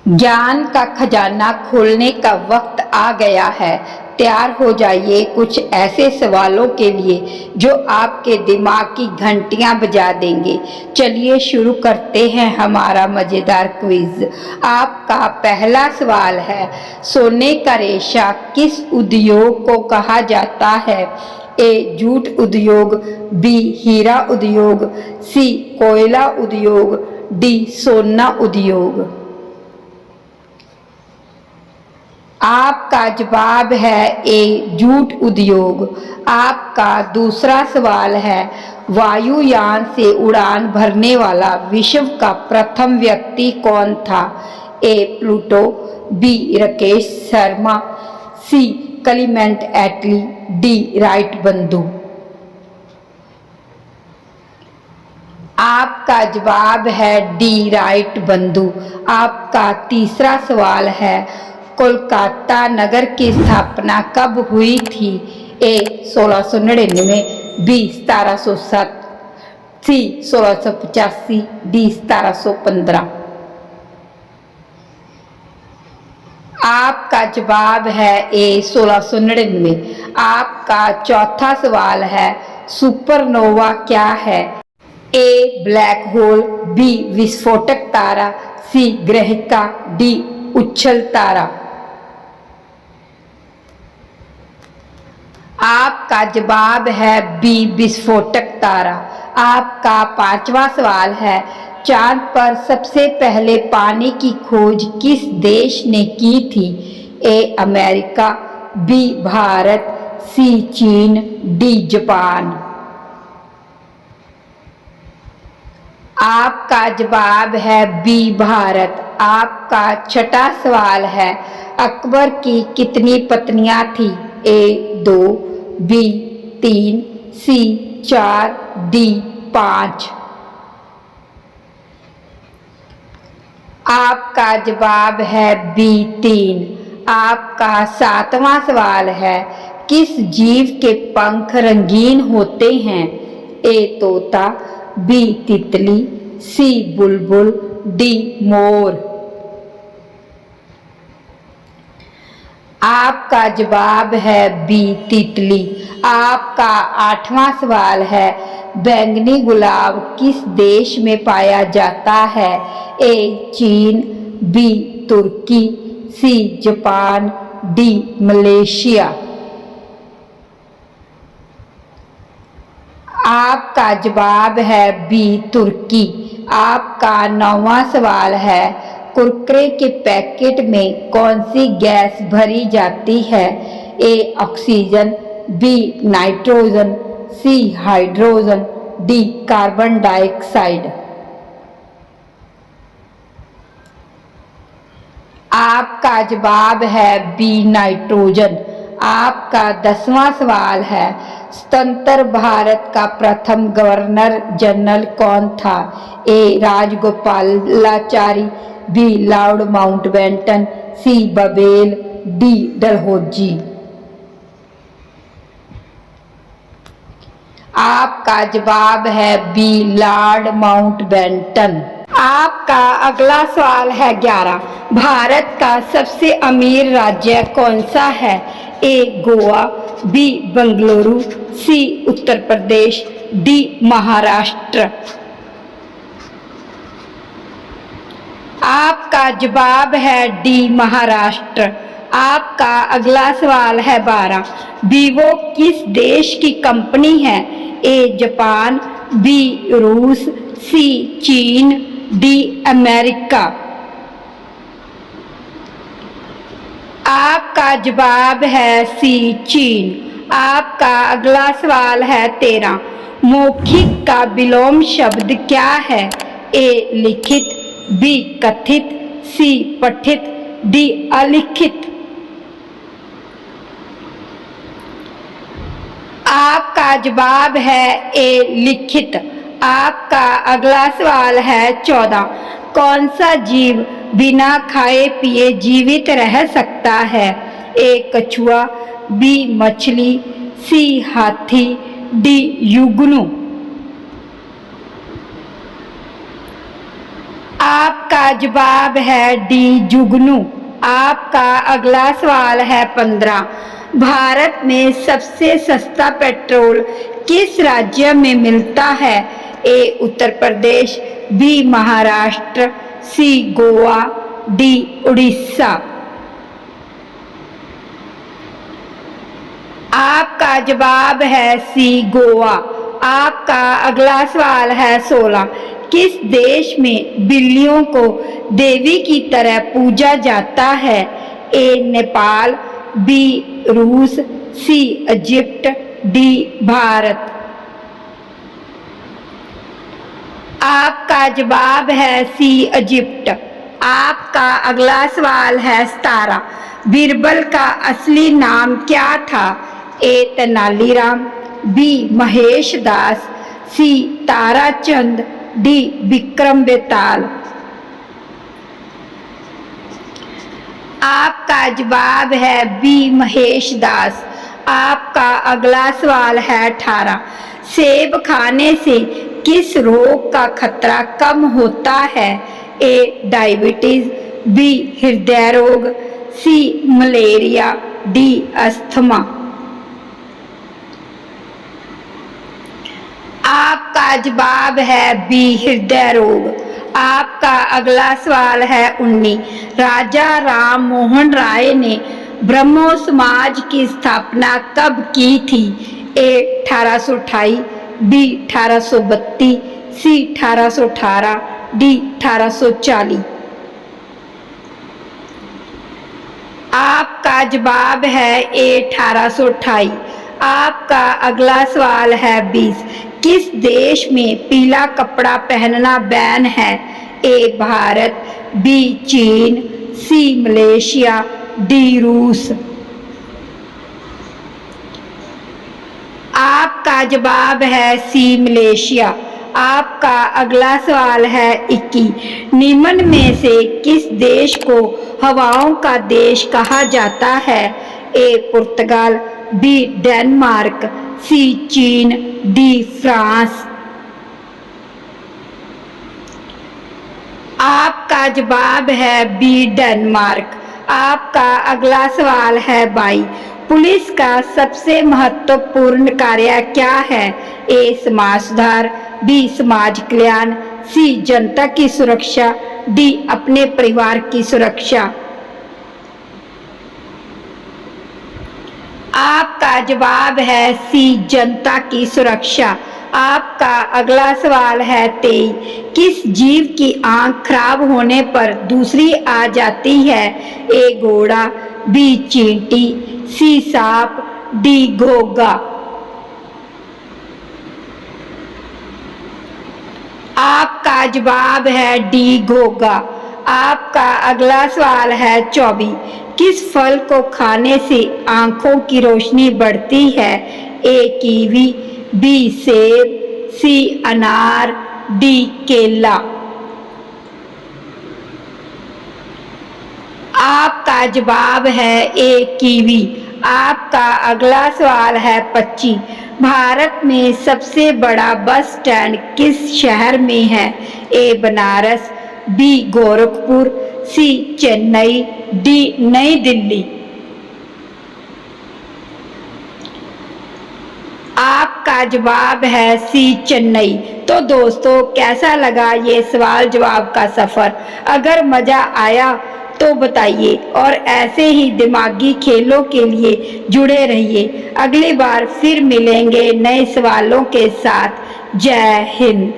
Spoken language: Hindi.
ज्ञान का खजाना खोलने का वक्त आ गया है। तैयार हो जाइए कुछ ऐसे सवालों के लिए जो आपके दिमाग की घंटियां बजा देंगे। चलिए शुरू करते हैं हमारा मज़ेदार क्विज। आपका पहला सवाल है, सोने का रेशा किस उद्योग को कहा जाता है? ए जूट उद्योग, बी हीरा उद्योग, सी कोयला उद्योग, डी सोना उद्योग। आपका जवाब है ए जूट उद्योग। आपका दूसरा सवाल है, वायुयान से उड़ान भरने वाला विश्व का प्रथम व्यक्ति कौन था? ए प्लूटो, बी राकेश शर्मा, सी क्लीमेंट एटली, डी राइट बंधु। आपका जवाब है डी राइट बंधु। आपका तीसरा सवाल है, कोलकाता नगर की स्थापना कब हुई थी? ए 1699, बी 1707, सी 1685, डी 1715। आपका जवाब है ए 1699। आपका चौथा सवाल है, सुपरनोवा क्या है? ए ब्लैक होल, बी विस्फोटक तारा, सी ग्रहिका, डी उच्छल तारा। आपका जवाब है बी विस्फोटक तारा। आपका पांचवा सवाल है, चांद पर सबसे पहले पानी की खोज किस देश ने की थी? ए अमेरिका, बी भारत, सी चीन, डी जापान। आपका जवाब है बी भारत। आपका छठा सवाल है, अकबर की कितनी पत्नियां थी? ए 2, बी 3, सी 4, डी 5। आपका जवाब है बी 3। आपका सातवां सवाल है, किस जीव के पंख रंगीन होते हैं? ए तोता, बी तितली, सी बुलबुल, डी मोर। आपका जवाब है बी तितली। आपका आठवां सवाल है, बैंगनी गुलाब किस देश में पाया जाता है? ए चीन, बी तुर्की, सी जापान, डी मलेशिया। आपका जवाब है बी तुर्की। आपका नौवां सवाल है, कुरकुरे के पैकेट में कौन सी गैस भरी जाती है? A oxygen, B nitrogen, C hydrogen, D carbon dioxide. आपका जवाब है बी नाइट्रोजन। आपका 10वां सवाल है, स्वतंत्र भारत का प्रथम गवर्नर जनरल कौन था? ए राजगोपालाचारी, बी लॉर्ड माउंटबेटन, सी बबेल, डी डलहौजी। आपका जवाब है बी लॉर्ड माउंटबेटन। आपका अगला सवाल है 11, भारत का सबसे अमीर राज्य कौन सा है? ए गोवा, बी बंगलुरु, सी उत्तर प्रदेश, डी महाराष्ट्र। आपका जवाब है डी महाराष्ट्र। आपका अगला सवाल है 12, वीवो किस देश की कंपनी है? ए जापान, बी रूस, सी चीन, डी अमेरिका। आपका जवाब है सी चीन। आपका अगला सवाल है 13, मौखिक का विलोम शब्द क्या है? ए लिखित, बी कथित, सी पठित, डी अलिखित। आपका जवाब है ए लिखित। आपका अगला सवाल है 14, कौन सा जीव बिना खाए पिए जीवित रह सकता है? ए कछुआ, बी मछली, सी हाथी, डी युगनू। आपका आपका जवाब है डी जुगनू। आपका अगला सवाल है 15। भारत में सबसे सस्ता पेट्रोल किस राज्य में मिलता है? ए उत्तर प्रदेश, बी महाराष्ट्र, सी गोवा, डी उड़ीसा। आपका जवाब है सी गोवा। आपका अगला सवाल है 16। किस देश में बिल्लियों को देवी की तरह पूजा जाता है? ए नेपाल, बी रूस, सी इजिप्ट, डी भारत। आपका जवाब है सी इजिप्ट। आपका अगला सवाल है 17। बीरबल का असली नाम क्या था? ए तेनालीराम, बी महेश दास, सी ताराचंद, डी विक्रम बेताल। आपका जवाब है बी महेश दास। आपका अगला सवाल है 18। सेब खाने से किस रोग का खतरा कम होता है? ए डायबिटीज, बी हृदय रोग, सी मलेरिया, डी अस्थमा। आपका जवाब है बी हृदय रोग। आपका अगला सवाल है 19। राजा राम मोहन राय ने ब्रह्मो समाज की स्थापना कब की थी? ए 1828, बी 1832, सी 1818, डी 1840। आपका जवाब है ए 1828। आपका अगला सवाल है 20। किस देश में पीला कपड़ा पहनना बैन है? ए भारत, बी चीन, सी मलेशिया, डी रूस। आपका जवाब है सी मलेशिया। आपका अगला सवाल है 21। निम्न में से किस देश को हवाओं का देश कहा जाता है? ए पुर्तगाल, बी डेनमार्क, सी चीन, डी फ्रांस। आपका जवाब है बी डेनमार्क। आपका अगला सवाल है 22। पुलिस का सबसे महत्वपूर्ण कार्य क्या है? ए समाज सुधार, बी समाज कल्याण, सी जनता की सुरक्षा, डी अपने परिवार की सुरक्षा। आपका जवाब है सी जनता की सुरक्षा। आपका अगला सवाल है 23। किस जीव की आंख खराब होने पर दूसरी आ जाती है? ए घोड़ा, बी चींटी, सी सांप, डी घोगा। आपका जवाब है डी घोगा। आपका अगला सवाल है 24। किस फल को खाने से आंखों की रोशनी बढ़ती है? ए कीवी, बी सेब, सी अनार, डी केला। आपका जवाब है ए कीवी। आपका अगला सवाल है 25। भारत में सबसे बड़ा बस स्टैंड किस शहर में है? ए बनारस, बी गोरखपुर, सी चेन्नई, डी नई दिल्ली। आपका जवाब है सी चेन्नई। तो दोस्तों, कैसा लगा ये सवाल जवाब का सफर? अगर मजा आया तो बताइए और ऐसे ही दिमागी खेलों के लिए जुड़े रहिए। अगली बार फिर मिलेंगे नए सवालों के साथ। जय हिंद।